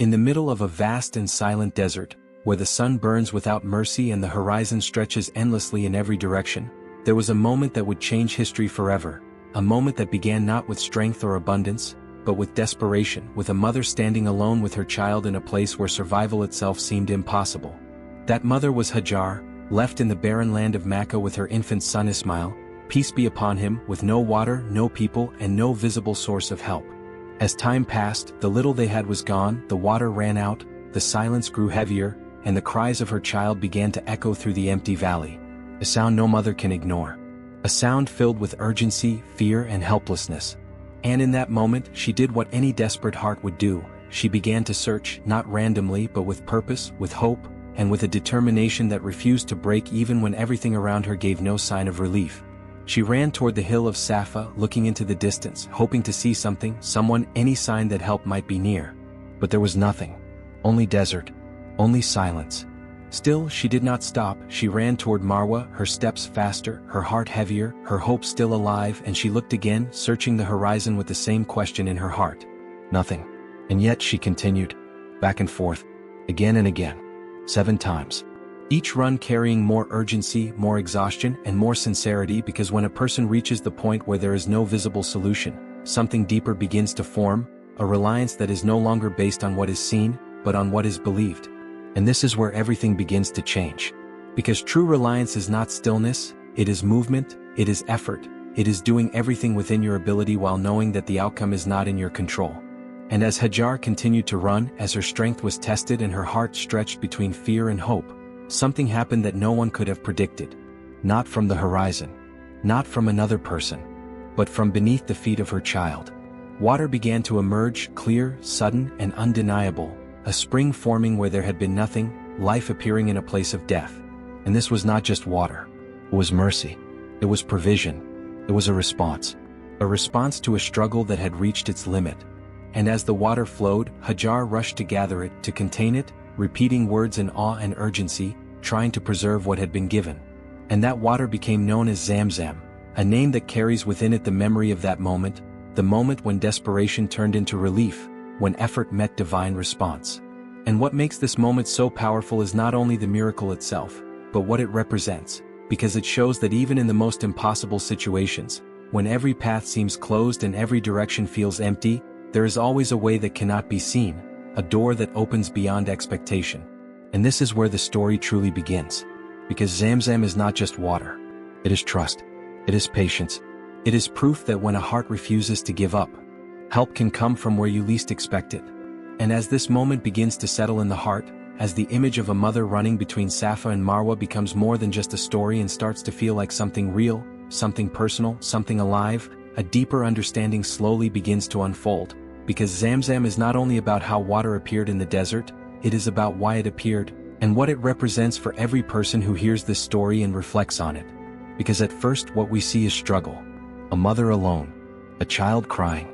In the middle of a vast and silent desert, where the sun burns without mercy and the horizon stretches endlessly in every direction, there was a moment that would change history forever, a moment that began not with strength or abundance, but with desperation, with a mother standing alone with her child in a place where survival itself seemed impossible. That mother was Hajar, left in the barren land of Makkah with her infant son Ismail, peace be upon him, with no water, no people, and no visible source of help. As time passed, the little they had was gone, the water ran out, the silence grew heavier, and the cries of her child began to echo through the empty valley. A sound no mother can ignore. A sound filled with urgency, fear, and helplessness. And in that moment, she did what any desperate heart would do. She began to search, not randomly but with purpose, with hope, and with a determination that refused to break even when everything around her gave no sign of relief. She ran toward the hill of Safa, looking into the distance, hoping to see something, someone, any sign that help might be near. But there was nothing. Only desert. Only silence. Still, she did not stop. She ran toward Marwa, her steps faster, her heart heavier, her hope still alive, and she looked again, searching the horizon with the same question in her heart. Nothing. And yet she continued. Back and forth. Again and again. 7 times. Each run carrying more urgency, more exhaustion, and more sincerity, because when a person reaches the point where there is no visible solution, something deeper begins to form, a reliance that is no longer based on what is seen, but on what is believed. And this is where everything begins to change. Because true reliance is not stillness, it is movement, it is effort, it is doing everything within your ability while knowing that the outcome is not in your control. And as Hajar continued to run, as her strength was tested and her heart stretched between fear and hope, something happened that no one could have predicted. Not from the horizon. Not from another person. But from beneath the feet of her child. Water began to emerge, clear, sudden, and undeniable, a spring forming where there had been nothing, life appearing in a place of death. And this was not just water. It was mercy. It was provision. It was a response. A response to a struggle that had reached its limit. And as the water flowed, Hajar rushed to gather it, to contain it, repeating words in awe and urgency, trying to preserve what had been given. And that water became known as Zamzam, a name that carries within it the memory of that moment, the moment when desperation turned into relief, when effort met divine response. And what makes this moment so powerful is not only the miracle itself, but what it represents, because it shows that even in the most impossible situations, when every path seems closed and every direction feels empty, there is always a way that cannot be seen, a door that opens beyond expectation. And this is where the story truly begins. Because Zamzam is not just water. It is trust. It is patience. It is proof that when a heart refuses to give up, help can come from where you least expect it. And as this moment begins to settle in the heart, as the image of a mother running between Safa and Marwa becomes more than just a story and starts to feel like something real, something personal, something alive, a deeper understanding slowly begins to unfold. Because Zamzam is not only about how water appeared in the desert, it is about why it appeared, and what it represents for every person who hears this story and reflects on it. Because at first what we see is struggle. A mother alone. A child crying.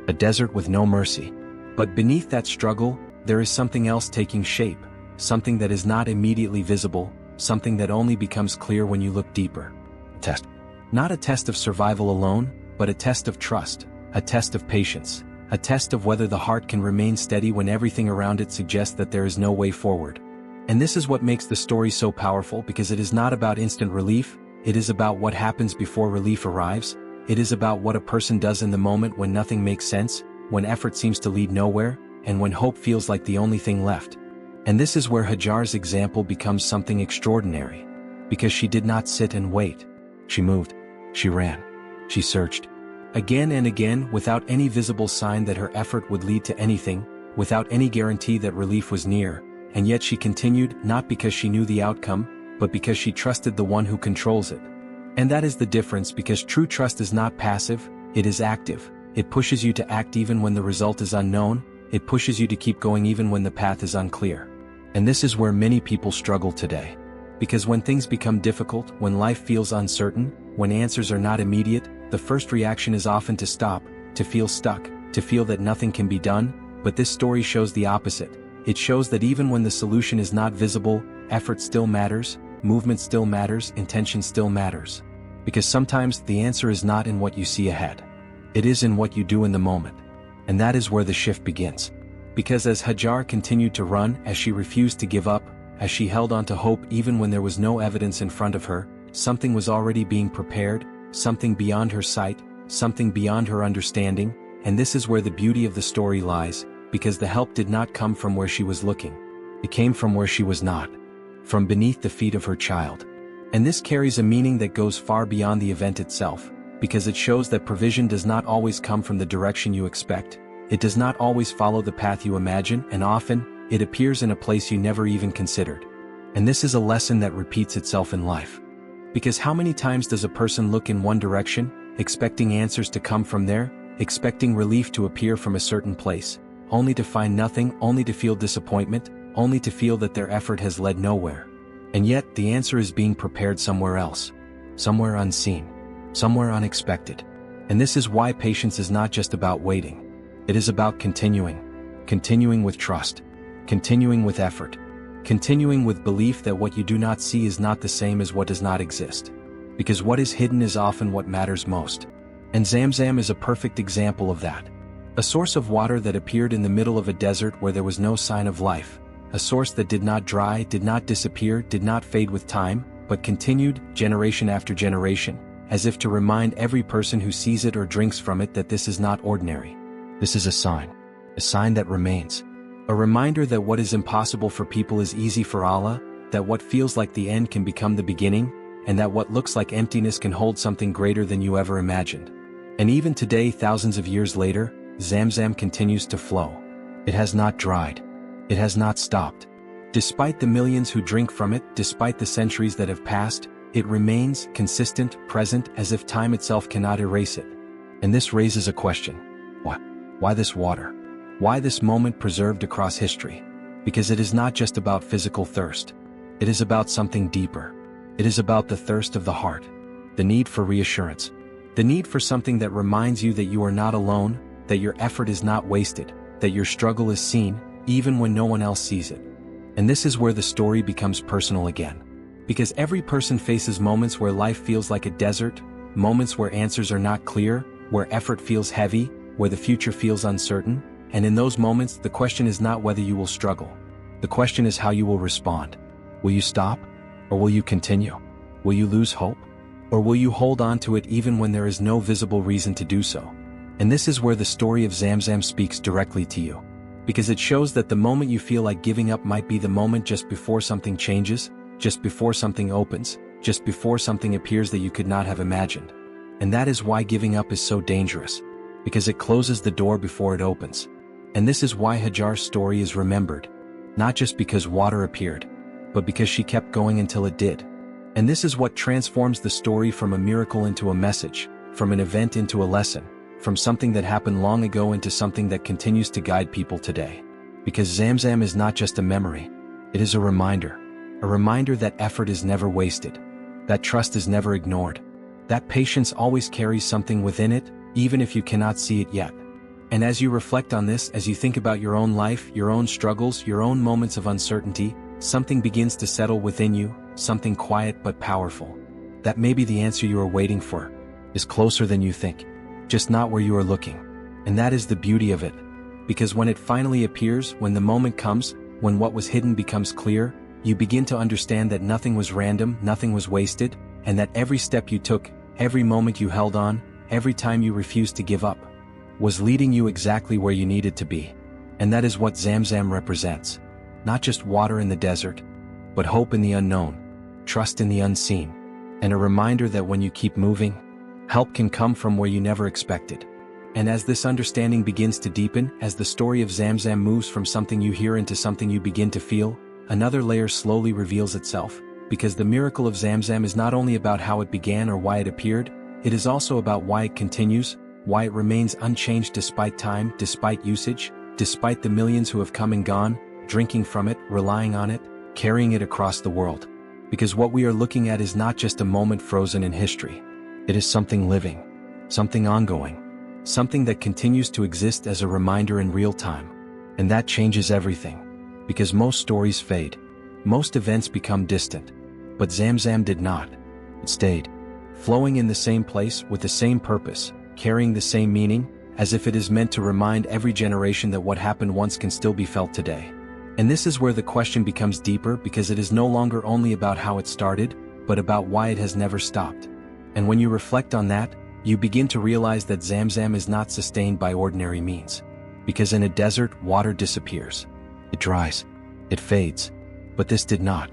A desert with no mercy. But beneath that struggle, there is something else taking shape. Something that is not immediately visible, something that only becomes clear when you look deeper. A test. Not a test of survival alone, but a test of trust. A test of patience. A test of whether the heart can remain steady when everything around it suggests that there is no way forward. And this is what makes the story so powerful, because it is not about instant relief, it is about what happens before relief arrives, it is about what a person does in the moment when nothing makes sense, when effort seems to lead nowhere, and when hope feels like the only thing left. And this is where Hajar's example becomes something extraordinary. Because she did not sit and wait. She moved. She ran. She searched. Again and again, without any visible sign that her effort would lead to anything, without any guarantee that relief was near, and yet she continued, not because she knew the outcome, but because she trusted the one who controls it. And that is the difference, because true trust is not passive, it is active. It pushes you to act even when the result is unknown, it pushes you to keep going even when the path is unclear. And this is where many people struggle today. Because when things become difficult, when life feels uncertain, when answers are not immediate, the first reaction is often to stop, to feel stuck, to feel that nothing can be done, but this story shows the opposite. It shows that even when the solution is not visible, effort still matters, movement still matters, intention still matters. Because sometimes the answer is not in what you see ahead. It is in what you do in the moment. And that is where the shift begins. Because as Hajar continued to run, as she refused to give up, as she held on to hope even when there was no evidence in front of her, something was already being prepared, something beyond her sight, something beyond her understanding, and this is where the beauty of the story lies, because the help did not come from where she was looking. It came from where she was not. From beneath the feet of her child. And this carries a meaning that goes far beyond the event itself, because it shows that provision does not always come from the direction you expect, it does not always follow the path you imagine, and often, it appears in a place you never even considered. And this is a lesson that repeats itself in life. Because how many times does a person look in one direction, expecting answers to come from there, expecting relief to appear from a certain place, only to find nothing, only to feel disappointment, only to feel that their effort has led nowhere. And yet, the answer is being prepared somewhere else. Somewhere unseen. Somewhere unexpected. And this is why patience is not just about waiting. It is about continuing. Continuing with trust. Continuing with effort. Continuing with belief that what you do not see is not the same as what does not exist. Because what is hidden is often what matters most. And Zamzam is a perfect example of that. A source of water that appeared in the middle of a desert where there was no sign of life. A source that did not dry, did not disappear, did not fade with time, but continued, generation after generation, as if to remind every person who sees it or drinks from it that this is not ordinary. This is a sign that remains. A reminder that what is impossible for people is easy for Allah, that what feels like the end can become the beginning, and that what looks like emptiness can hold something greater than you ever imagined. And even today, thousands of years later, Zamzam continues to flow. It has not dried. It has not stopped. Despite the millions who drink from it, despite the centuries that have passed, it remains consistent, present, as if time itself cannot erase it. And this raises a question. Why this water? Why this moment preserved across history? Because it is not just about physical thirst. It is about something deeper. It is about the thirst of the heart. The need for reassurance. The need for something that reminds you that you are not alone, that your effort is not wasted, that your struggle is seen, even when no one else sees it. And this is where the story becomes personal again. Because every person faces moments where life feels like a desert, moments where answers are not clear, where effort feels heavy, where the future feels uncertain, and in those moments the question is not whether you will struggle. The question is how you will respond. Will you stop? Or will you continue? Will you lose hope? Or will you hold on to it even when there is no visible reason to do so? And this is where the story of Zamzam speaks directly to you. Because it shows that the moment you feel like giving up might be the moment just before something changes, just before something opens, just before something appears that you could not have imagined. And that is why giving up is so dangerous. Because it closes the door before it opens. And this is why Hajar's story is remembered. Not just because water appeared, but because she kept going until it did. And this is what transforms the story from a miracle into a message, from an event into a lesson, from something that happened long ago into something that continues to guide people today. Because Zamzam is not just a memory, it is a reminder that effort is never wasted, that trust is never ignored, that patience always carries something within it, even if you cannot see it yet. And as you reflect on this, as you think about your own life, your own struggles, your own moments of uncertainty, something begins to settle within you, something quiet but powerful. That maybe the answer you are waiting for is closer than you think, just not where you are looking. And that is the beauty of it. Because when it finally appears, when the moment comes, when what was hidden becomes clear, you begin to understand that nothing was random, nothing was wasted, and that every step you took, every moment you held on, every time you refused to give up, was leading you exactly where you needed to be. And that is what Zamzam represents. Not just water in the desert, but hope in the unknown, trust in the unseen, and a reminder that when you keep moving, help can come from where you never expected. And as this understanding begins to deepen, as the story of Zamzam moves from something you hear into something you begin to feel, another layer slowly reveals itself, because the miracle of Zamzam is not only about how it began or why it appeared, it is also about why it continues, why it remains unchanged despite time, despite usage, despite the millions who have come and gone, drinking from it, relying on it, carrying it across the world. Because what we are looking at is not just a moment frozen in history. It is something living, something ongoing, something that continues to exist as a reminder in real time. And that changes everything. Because most stories fade. Most events become distant. But Zamzam did not. It stayed. Flowing in the same place, with the same purpose, carrying the same meaning, as if it is meant to remind every generation that what happened once can still be felt today. And this is where the question becomes deeper, because it is no longer only about how it started, but about why it has never stopped. And when you reflect on that, you begin to realize that Zamzam is not sustained by ordinary means. Because in a desert, water disappears. It dries. It fades. But this did not.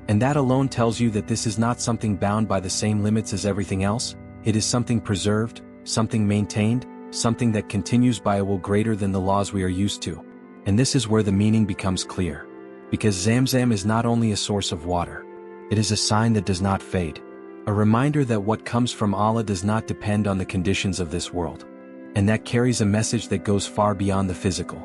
And that alone tells you that this is not something bound by the same limits as everything else. It is something preserved, something maintained, something that continues by a will greater than the laws we are used to. And this is where the meaning becomes clear. Because Zamzam is not only a source of water. It is a sign that does not fade. A reminder that what comes from Allah does not depend on the conditions of this world. And that carries a message that goes far beyond the physical.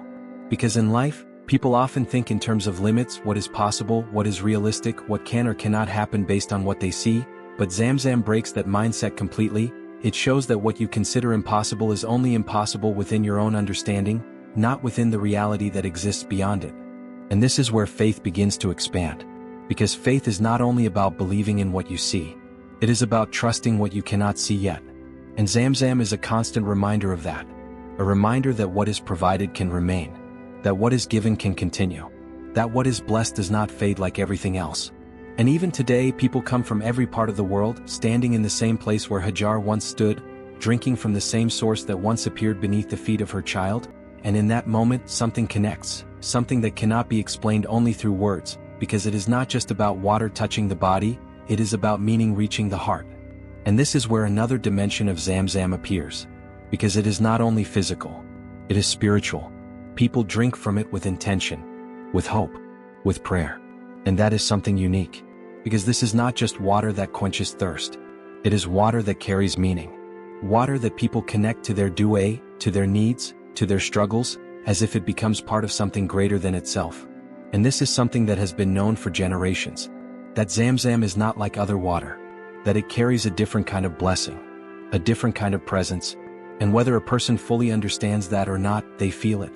Because in life, people often think in terms of limits, what is possible, what is realistic, what can or cannot happen based on what they see, but Zamzam breaks that mindset completely. It shows that what you consider impossible is only impossible within your own understanding, not within the reality that exists beyond it. And this is where faith begins to expand. Because faith is not only about believing in what you see, it is about trusting what you cannot see yet. And Zamzam is a constant reminder of that. A reminder that what is provided can remain. That what is given can continue. That what is blessed does not fade like everything else. And even today, people come from every part of the world, standing in the same place where Hajar once stood, drinking from the same source that once appeared beneath the feet of her child. And in that moment, something connects, something that cannot be explained only through words, because it is not just about water touching the body, it is about meaning reaching the heart. And this is where another dimension of Zamzam appears. Because it is not only physical, it is spiritual. People drink from it with intention, with hope, with prayer. And that is something unique. Because this is not just water that quenches thirst. It is water that carries meaning. Water that people connect to their dua, to their needs, to their struggles, as if it becomes part of something greater than itself. And this is something that has been known for generations. That Zamzam is not like other water. That it carries a different kind of blessing. A different kind of presence. And whether a person fully understands that or not, they feel it.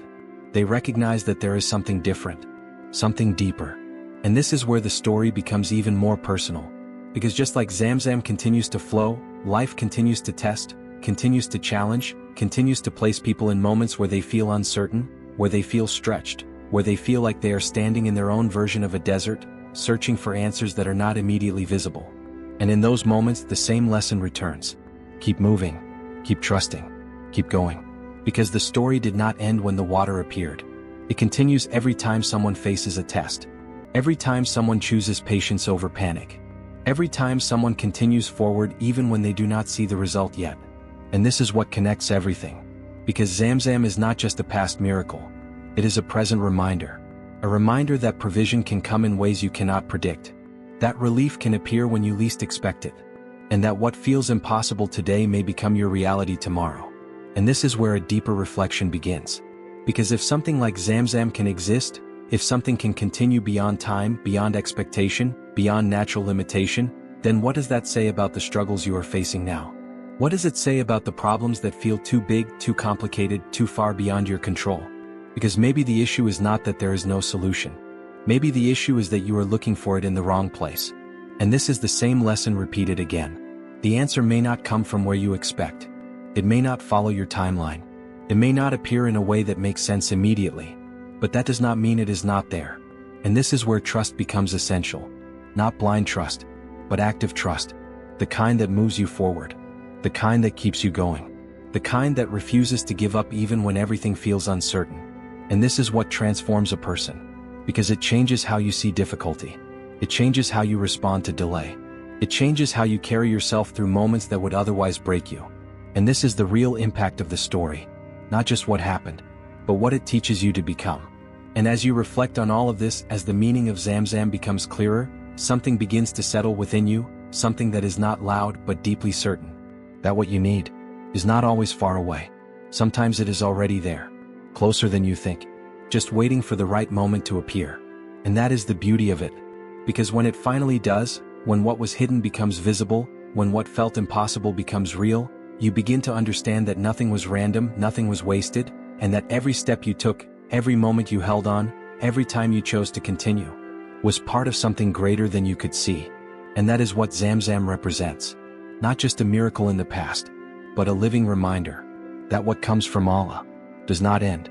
They recognize that there is something different. Something deeper. And this is where the story becomes even more personal. Because just like Zamzam continues to flow, life continues to test, continues to challenge, continues to place people in moments where they feel uncertain, where they feel stretched, where they feel like they are standing in their own version of a desert, searching for answers that are not immediately visible. And in those moments, the same lesson returns. Keep moving, keep trusting, keep going. Because the story did not end when the water appeared. It continues every time someone faces a test. Every time someone chooses patience over panic. Every time someone continues forward even when they do not see the result yet. And this is what connects everything. Because Zamzam is not just a past miracle. It is a present reminder. A reminder that provision can come in ways you cannot predict. That relief can appear when you least expect it. And that what feels impossible today may become your reality tomorrow. And this is where a deeper reflection begins. Because if something like Zamzam can exist, if something can continue beyond time, beyond expectation, beyond natural limitation, then what does that say about the struggles you are facing now? What does it say about the problems that feel too big, too complicated, too far beyond your control? Because maybe the issue is not that there is no solution. Maybe the issue is that you are looking for it in the wrong place. And this is the same lesson repeated again. The answer may not come from where you expect. It may not follow your timeline. It may not appear in a way that makes sense immediately. But that does not mean it is not there. And this is where trust becomes essential. Not blind trust, but active trust. The kind that moves you forward. The kind that keeps you going. The kind that refuses to give up even when everything feels uncertain. And this is what transforms a person. Because it changes how you see difficulty. It changes how you respond to delay. It changes how you carry yourself through moments that would otherwise break you. And this is the real impact of the story. Not just what happened, but what it teaches you to become. And as you reflect on all of this, as the meaning of Zamzam becomes clearer, something begins to settle within you, something that is not loud but deeply certain. That what you need is not always far away. Sometimes it is already there. Closer than you think, just waiting for the right moment to appear. And that is the beauty of it. Because when it finally does, when what was hidden becomes visible, when what felt impossible becomes real, you begin to understand that nothing was random, nothing was wasted, and that every step you took, every moment you held on, every time you chose to continue, was part of something greater than you could see. And that is what Zamzam represents. Not just a miracle in the past, but a living reminder. that what comes from Allah does not end.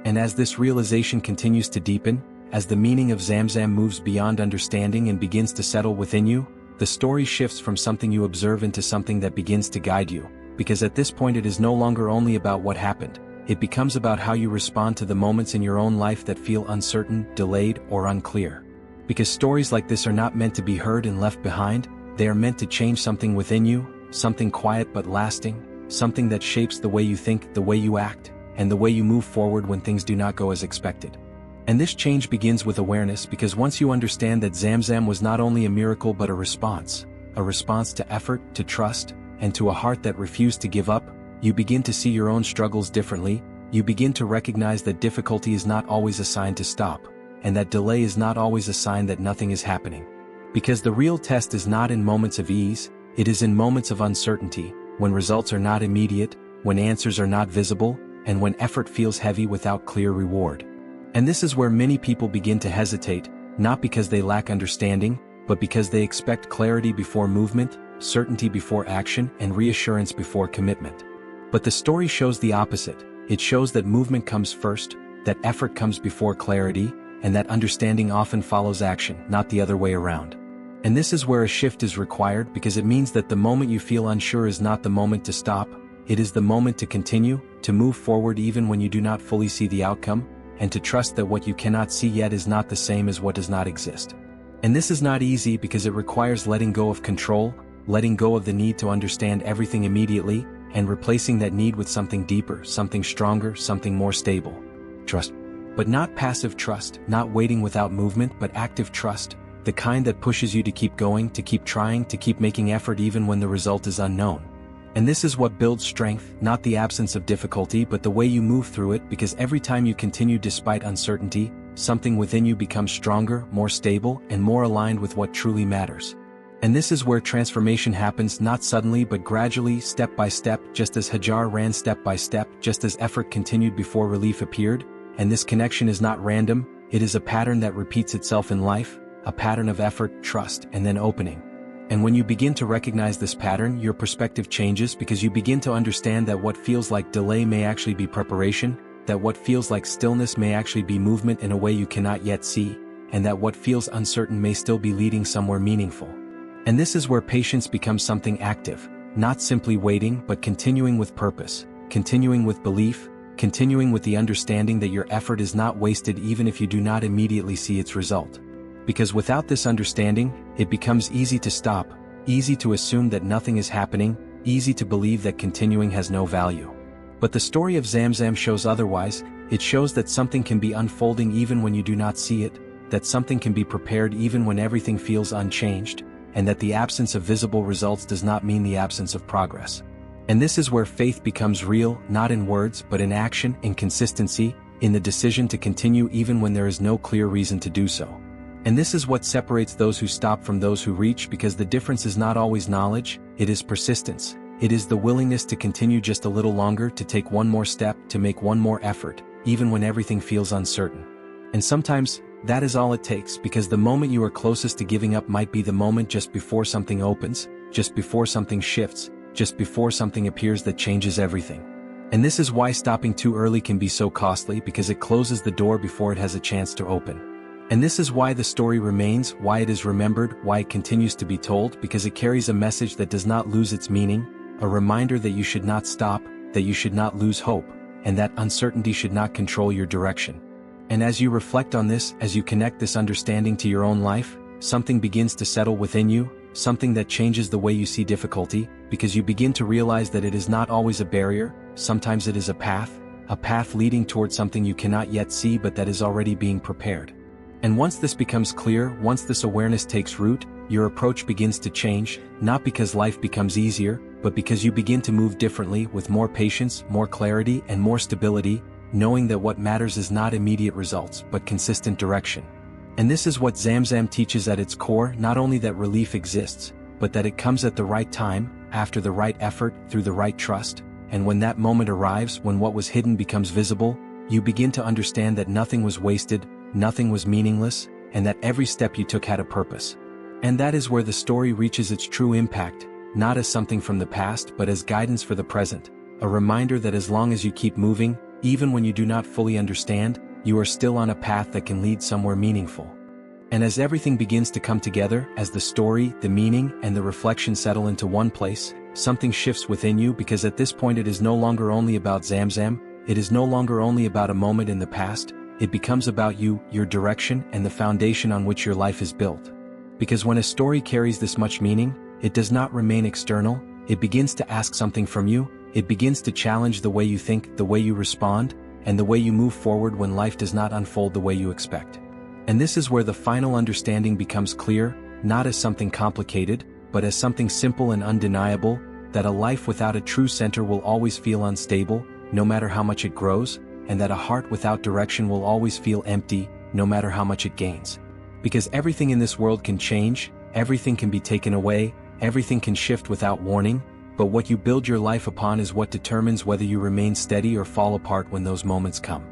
And as this realization continues to deepen, as the meaning of Zamzam moves beyond understanding and begins to settle within you, the story shifts from something you observe into something that begins to guide you, because at this point it is no longer only about what happened, it becomes about how you respond to the moments in your own life that feel uncertain, delayed, or unclear. Because stories like this are not meant to be heard and left behind, they are meant to change something within you, something quiet but lasting, something that shapes the way you think, the way you act, and the way you move forward when things do not go as expected. And this change begins with awareness, because once you understand that Zamzam was not only a miracle but a response to effort, to trust, and to a heart that refused to give up, you begin to see your own struggles differently, you begin to recognize that difficulty is not always a sign to stop, and that delay is not always a sign that nothing is happening. Because the real test is not in moments of ease, it is in moments of uncertainty, when results are not immediate, when answers are not visible, and when effort feels heavy without clear reward. And this is where many people begin to hesitate, not because they lack understanding, but because they expect clarity before movement, certainty before action, and reassurance before commitment. But the story shows the opposite. It shows that movement comes first, that effort comes before clarity, and that understanding often follows action, not the other way around. And this is where a shift is required, because it means that the moment you feel unsure is not the moment to stop, it is the moment to continue, to move forward even when you do not fully see the outcome, and to trust that what you cannot see yet is not the same as what does not exist. And this is not easy, because it requires letting go of control, letting go of the need to understand everything immediately, and replacing that need with something deeper, something stronger, something more stable. Trust. But not passive trust, not waiting without movement, but active trust, the kind that pushes you to keep going, to keep trying, to keep making effort even when the result is unknown. And this is what builds strength, not the absence of difficulty but the way you move through it, because every time you continue despite uncertainty, something within you becomes stronger, more stable, and more aligned with what truly matters. And this is where transformation happens, not suddenly but gradually, step by step, just as Hajar ran step by step, just as effort continued before relief appeared. And this connection is not random, it is a pattern that repeats itself in life, a pattern of effort, trust, and then opening. And when you begin to recognize this pattern, your perspective changes, because you begin to understand that what feels like delay may actually be preparation, that what feels like stillness may actually be movement in a way you cannot yet see, and that what feels uncertain may still be leading somewhere meaningful. And this is where patience becomes something active, not simply waiting but continuing with purpose, continuing with belief, continuing with the understanding that your effort is not wasted even if you do not immediately see its result. Because without this understanding, it becomes easy to stop, easy to assume that nothing is happening, easy to believe that continuing has no value. But the story of Zamzam shows otherwise. It shows that something can be unfolding even when you do not see it, that something can be prepared even when everything feels unchanged, and that the absence of visible results does not mean the absence of progress. And this is where faith becomes real, not in words but in action, in consistency, in the decision to continue even when there is no clear reason to do so. And this is what separates those who stop from those who reach, because the difference is not always knowledge, it is persistence. It is the willingness to continue just a little longer, to take one more step, to make one more effort, even when everything feels uncertain. And sometimes, that is all it takes, because the moment you are closest to giving up might be the moment just before something opens, just before something shifts, just before something appears that changes everything. And this is why stopping too early can be so costly, because it closes the door before it has a chance to open. And this is why the story remains, why it is remembered, why it continues to be told, because it carries a message that does not lose its meaning, a reminder that you should not stop, that you should not lose hope, and that uncertainty should not control your direction. And as you reflect on this, as you connect this understanding to your own life, something begins to settle within you, something that changes the way you see difficulty, because you begin to realize that it is not always a barrier, sometimes it is a path leading toward something you cannot yet see but that is already being prepared. And once this becomes clear, once this awareness takes root, your approach begins to change, not because life becomes easier, but because you begin to move differently, with more patience, more clarity, and more stability, knowing that what matters is not immediate results, but consistent direction. And this is what Zamzam teaches at its core, not only that relief exists, but that it comes at the right time, after the right effort, through the right trust, and when that moment arrives, when what was hidden becomes visible, you begin to understand that nothing was wasted, nothing was meaningless, and that every step you took had a purpose. And that is where the story reaches its true impact, not as something from the past but as guidance for the present, a reminder that as long as you keep moving, even when you do not fully understand, you are still on a path that can lead somewhere meaningful. And as everything begins to come together, as the story, the meaning, and the reflection settle into one place, something shifts within you, because at this point it is no longer only about Zamzam, it is no longer only about a moment in the past, it becomes about you, your direction, and the foundation on which your life is built. Because when a story carries this much meaning, it does not remain external, it begins to ask something from you, it begins to challenge the way you think, the way you respond, and the way you move forward when life does not unfold the way you expect. And this is where the final understanding becomes clear, not as something complicated, but as something simple and undeniable, that a life without a true center will always feel unstable, no matter how much it grows, and that a heart without direction will always feel empty, no matter how much it gains. Because everything in this world can change, everything can be taken away, everything can shift without warning, but what you build your life upon is what determines whether you remain steady or fall apart when those moments come.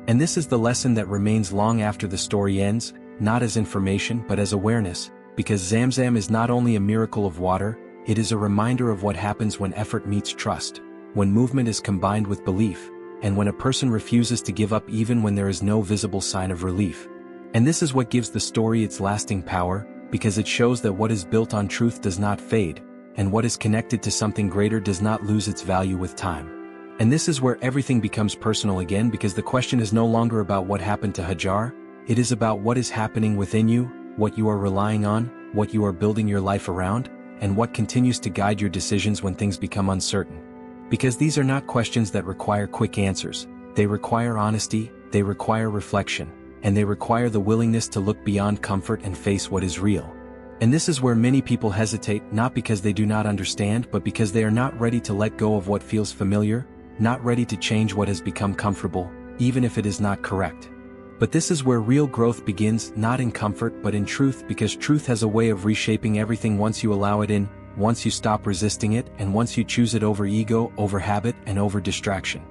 And this is the lesson that remains long after the story ends, not as information but as awareness, because Zamzam is not only a miracle of water, it is a reminder of what happens when effort meets trust, when movement is combined with belief, and when a person refuses to give up even when there is no visible sign of relief. And this is what gives the story its lasting power, because it shows that what is built on truth does not fade, and what is connected to something greater does not lose its value with time. And this is where everything becomes personal again, because the question is no longer about what happened to Hajar, it is about what is happening within you, what you are relying on, what you are building your life around, and what continues to guide your decisions when things become uncertain. Because these are not questions that require quick answers, they require honesty, they require reflection, and they require the willingness to look beyond comfort and face what is real. And this is where many people hesitate, not because they do not understand, but because they are not ready to let go of what feels familiar, not ready to change what has become comfortable, even if it is not correct. But this is where real growth begins, not in comfort but in truth, because truth has a way of reshaping everything once you allow it in, once you stop resisting it, and once you choose it over ego, over habit, and over distraction.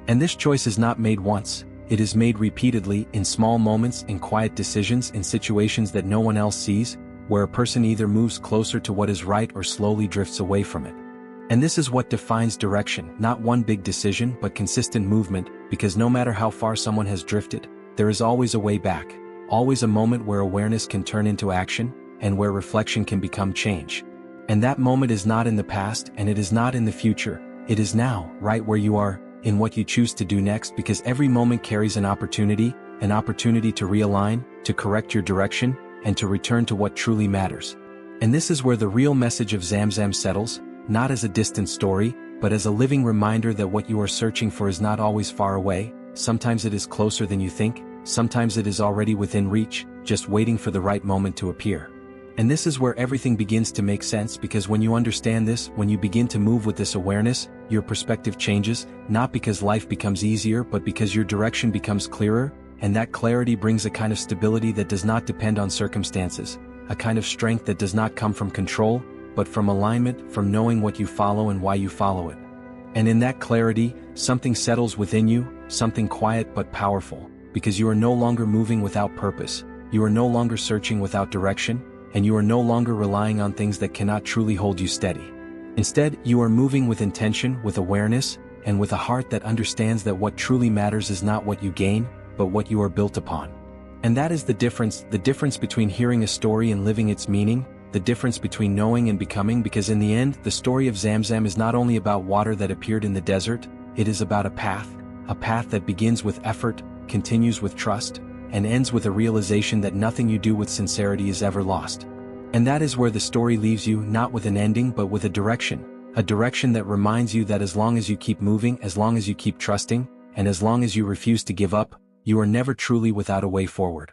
And this choice is not made once, it is made repeatedly, in small moments, in quiet decisions, in situations that no one else sees, where a person either moves closer to what is right or slowly drifts away from it. And this is what defines direction, not one big decision but consistent movement, because no matter how far someone has drifted, there is always a way back, always a moment where awareness can turn into action, and where reflection can become change. And that moment is not in the past, and it is not in the future, it is now, right where you are, in what you choose to do next, because every moment carries an opportunity to realign, to correct your direction, and to return to what truly matters. And this is where the real message of Zamzam settles, not as a distant story, but as a living reminder that what you are searching for is not always far away, sometimes it is closer than you think, sometimes it is already within reach, just waiting for the right moment to appear. And this is where everything begins to make sense, because when you understand this, when you begin to move with this awareness, your perspective changes, not because life becomes easier but because your direction becomes clearer, and that clarity brings a kind of stability that does not depend on circumstances, a kind of strength that does not come from control, but from alignment, from knowing what you follow and why you follow it. And in that clarity, something settles within you, something quiet but powerful, because you are no longer moving without purpose, you are no longer searching without direction, and you are no longer relying on things that cannot truly hold you steady. Instead, you are moving with intention, with awareness, and with a heart that understands that what truly matters is not what you gain, but what you are built upon. And that is the difference between hearing a story and living its meaning, the difference between knowing and becoming, because in the end, the story of Zamzam is not only about water that appeared in the desert, it is about a path that begins with effort, continues with trust, and ends with a realization that nothing you do with sincerity is ever lost. And that is where the story leaves you, not with an ending but with a direction that reminds you that as long as you keep moving, as long as you keep trusting, and as long as you refuse to give up, you are never truly without a way forward.